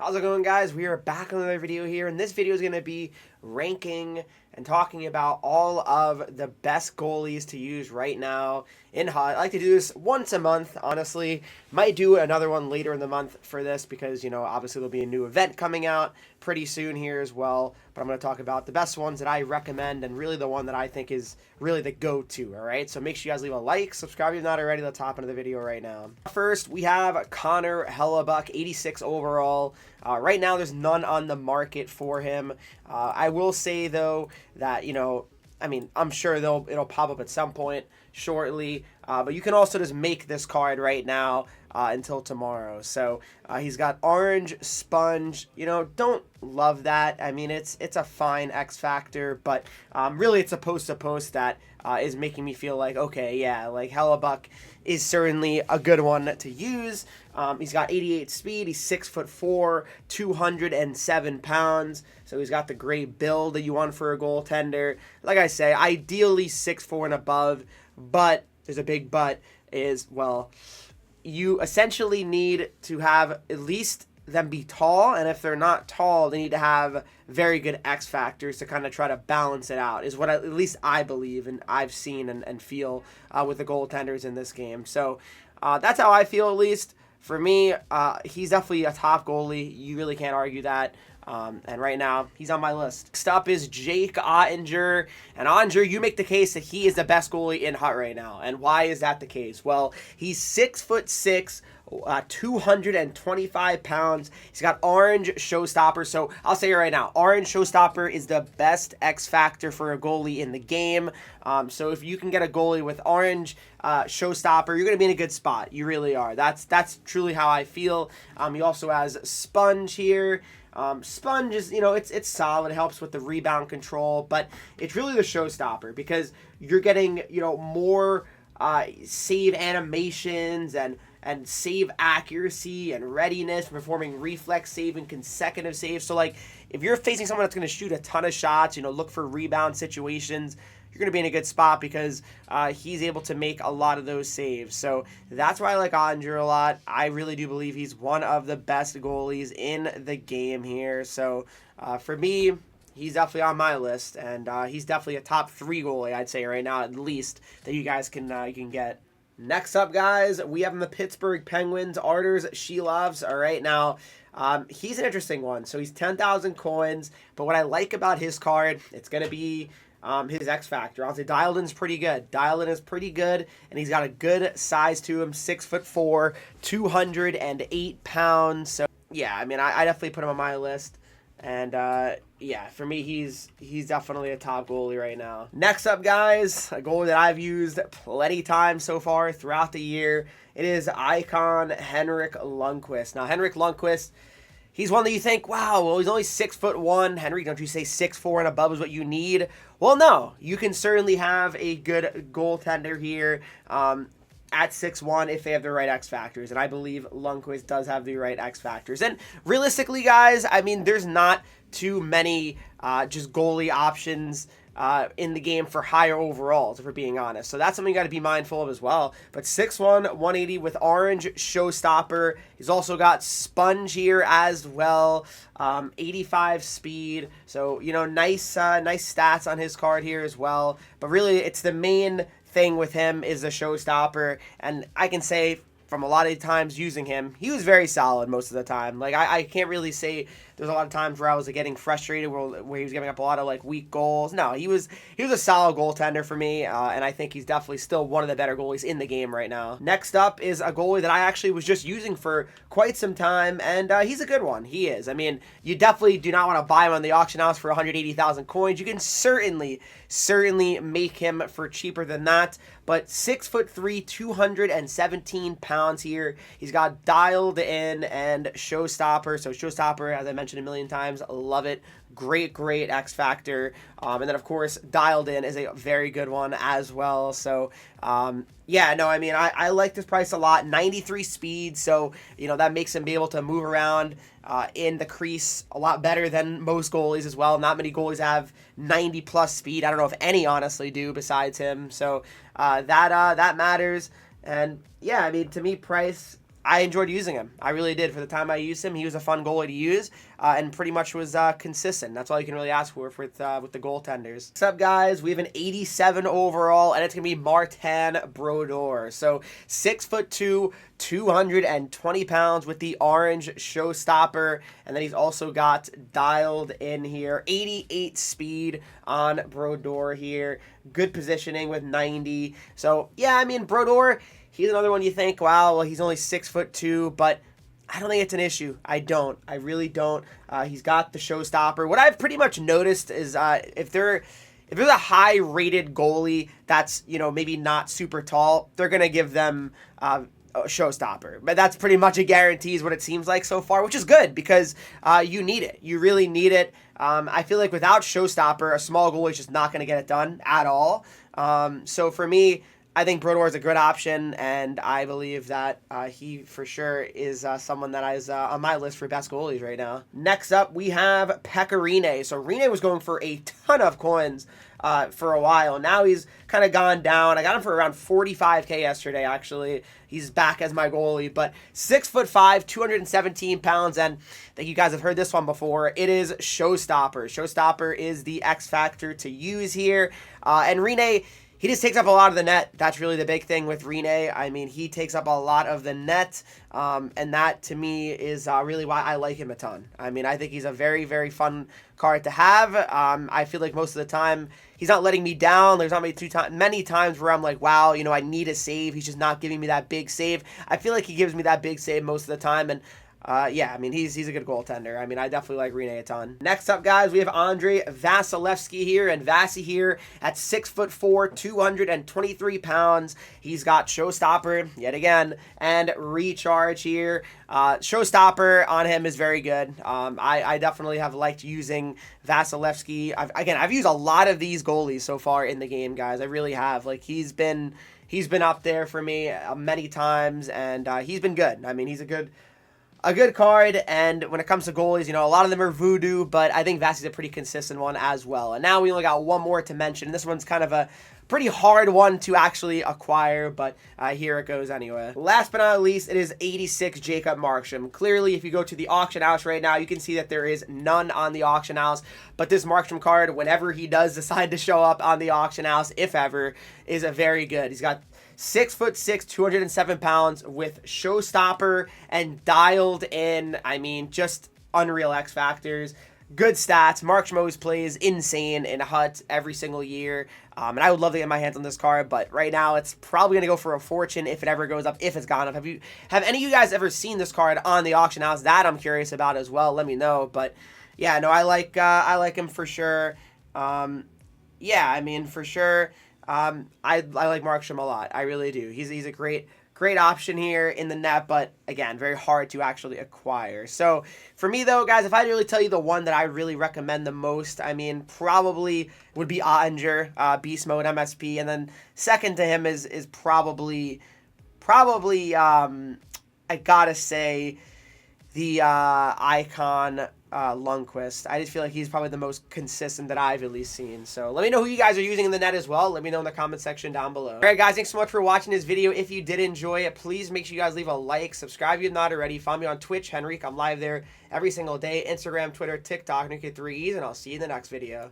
How's it going, guys? We are back on another video here, and this video is going to be ranking and talking about all of the best goalies to use right now in HUT. I like to do this once a month, honestly. Might do another one later in the month for this because, you know, obviously there'll be a new event coming out pretty soon here as well. But I'm going to talk about the best ones that I recommend and really the one that I think is really the go-to, all right? So make sure you guys leave a like, subscribe if you're not already. Let's hop into the video right now. First, we have Connor Hellebuyck, 86 overall. Right now, there's none on the market for him. I will say, though, that, you know, I mean, I'm sure it'll pop up at some point shortly, but you can also just make this card right now until tomorrow. So he's got orange sponge. You know, don't love that. I mean, it's a fine X factor, but really it's a post that is making me feel like, okay, yeah, like Hellebuyck is certainly a good one to use. He's got 88 speed. He's 6'4", 207 pounds. So he's got the great build that you want for a goaltender. Like I say, ideally 6'4" and above, but there's a big but is, well, you essentially need to have at least them be tall, and if they're not tall, they need to have very good X factors to kind of try to balance it out, is what at least I believe and I've seen and feel with the goaltenders in this game. So that's how I feel, at least. For me, he's definitely a top goalie. You really can't argue that. And right now, he's on my list. Next up is Jake Oettinger. And Oettinger, you make the case that he is the best goalie in HUT right now. And why is that the case? Well, he's 6'6", 225 pounds. He's got orange showstopper. So I'll say it right now, orange showstopper is the best X factor for a goalie in the game. So if you can get a goalie with orange showstopper, you're going to be in a good spot. You really are. That's truly how I feel. He also has sponge here. Sponge is, you know, it's solid. It helps with the rebound control, but it's really the showstopper because you're getting, you know, more save animations and save accuracy and readiness, performing reflex save and consecutive saves. So, like, if you're facing someone that's going to shoot a ton of shots, you know, look for rebound situations, you're going to be in a good spot because he's able to make a lot of those saves. So that's why I like Oettinger a lot. I really do believe he's one of the best goalies in the game here. So for me, he's definitely on my list, and he's definitely a top 3 goalie, I'd say right now, at least, that you guys can get. Next up, guys, we have the Pittsburgh Penguins, Arturs Silovs. All right, now, he's an interesting one. So he's 10,000 coins, but what I like about his card, it's going to be his X factor. I'll say Dialed-in's pretty good. Dialed-in is pretty good, and he's got a good size to him, 6'4", 208 pounds. So, yeah, I mean, I definitely put him on my list. And, yeah, for me, he's definitely a top goalie right now. Next up, guys, a goalie that I've used plenty times so far throughout the year. It is icon Henrik Lundqvist. Now, Henrik Lundqvist, he's one that you think, wow, well, he's only 6'1". Henrik, don't you say 6'4" and above is what you need? Well, no, you can certainly have a good goaltender here. At 6'1" if they have the right X factors. And I believe Lundqvist does have the right X factors. And realistically, guys, I mean, there's not too many just goalie options in the game for higher overalls, if we're being honest. So that's something you got to be mindful of as well. But 6'1", 180 with orange showstopper. He's also got sponge here as well. 85 speed. So, you know, nice stats on his card here as well. But really, it's the main thing with him is the showstopper, and I can say from a lot of times using him, he was very solid most of the time. Like, I can't really say there's a lot of times where I was like, getting frustrated where he was giving up a lot of like weak goals. No, he was a solid goaltender for me, and I think he's definitely still one of the better goalies in the game right now. Next up is a goalie that I actually was just using for quite some time, and he's a good one. He is. I mean, you definitely do not want to buy him on the auction house for 180,000 coins. You can certainly make him for cheaper than that. But 6'3", 217 pounds here. He's got dialed in and showstopper. So showstopper, as I mentioned a million times, love it. Great X factor. And then, of course, dialed in is a very good one as well. So, yeah, no, I mean, I like this price a lot. 93 speed, so, you know, that makes him be able to move around in the crease a lot better than most goalies as well. Not many goalies have 90-plus speed. I don't know if any honestly do besides him. So that matters. And, yeah, I mean, to me, price, I enjoyed using him. I really did. For the time I used him, he was a fun goalie to use, and pretty much was consistent. That's all you can really ask for with the goaltenders. What's up, guys? We have an 87 overall, and it's going to be Martin Brodeur. So 6'2", 220 pounds with the orange showstopper, and then he's also got dialed in here 88 speed on Brodeur here. Good positioning with 90. So yeah, I mean, Brodeur, he's another one you think, wow, well, he's only 6'2", but I don't think it's an issue. I don't. I really don't. He's got the showstopper. What I've pretty much noticed is if there's a high-rated goalie that's, you know, maybe not super tall, they're going to give them a showstopper. But that's pretty much a guarantee is what it seems like so far, which is good because you need it. You really need it. I feel like without showstopper, a small goalie is just not going to get it done at all. So for me, I think Brodeur is a good option, and I believe that he for sure is someone that is on my list for best goalies right now. Next up, we have Pekka Rinne. So Rinne was going for a ton of coins for a while. Now he's kind of gone down. I got him for around 45K yesterday, actually. He's back as my goalie, but 6'5", 217 pounds, and I think you guys have heard this one before. It is showstopper. Showstopper is the X factor to use here, and Rinne, he just takes up a lot of the net. That's really the big thing with Rinne. I mean, he takes up a lot of the net, and that, to me, is really why I like him a ton. I mean, I think he's a very, very fun card to have. I feel like most of the time, he's not letting me down. There's not many times where I'm like, wow, you know, I need a save. He's just not giving me that big save. I feel like he gives me that big save most of the time, and yeah, I mean, he's a good goaltender. I mean, I definitely like Rinne a ton. Next up, guys, we have Andrei Vasilevskiy here, and Vasi here at 6'4", 223 pounds. He's got showstopper yet again, and recharge here. Showstopper on him is very good. I definitely have liked using Vasilevskiy. I've used a lot of these goalies so far in the game, guys. I really have. Like, he's been up there for me many times, and he's been good. I mean, he's a good card, and when it comes to goalies, you know, a lot of them are voodoo, but I think Vasi's a pretty consistent one as well. And now we only got one more to mention. This one's kind of a pretty hard one to actually acquire, but here it goes anyway. Last but not least, it is 86 Jacob Markstrom. Clearly, if you go to the auction house right now, you can see that there is none on the auction house, but this Markstrom card, whenever he does decide to show up on the auction house, if ever, is a very good. He's got 6'6", 207 pounds with showstopper and dialed in. I mean, just unreal X factors. Good stats. Markstrom always plays insane in Hut every single year. And I would love to get my hands on this card, but right now it's probably going to go for a fortune if it ever goes up, if it's gone up. Have any of you guys ever seen this card on the auction house? That I'm curious about as well. Let me know. But yeah, no, I like him for sure. Yeah, I mean, for sure. I like Markstrom a lot. I really do. He's a great option here in the net, but again, very hard to actually acquire. So for me though, guys, if I had to really tell you the one that I really recommend the most, I mean, probably would be Oettinger, Beast Mode MSP, and then second to him is probably I gotta say the Icon Lundqvist. I just feel like he's probably the most consistent that I've at least seen. So let me know who you guys are using in the net as well. Let me know in the comment section down below. All right, guys, thanks so much for watching this video. If you did enjoy it, please make sure you guys leave a like, subscribe if you're not already. Follow me on Twitch, Henreek. I'm live there every single day. Instagram, Twitter, TikTok, Henreek3Es, and I'll see you in the next video.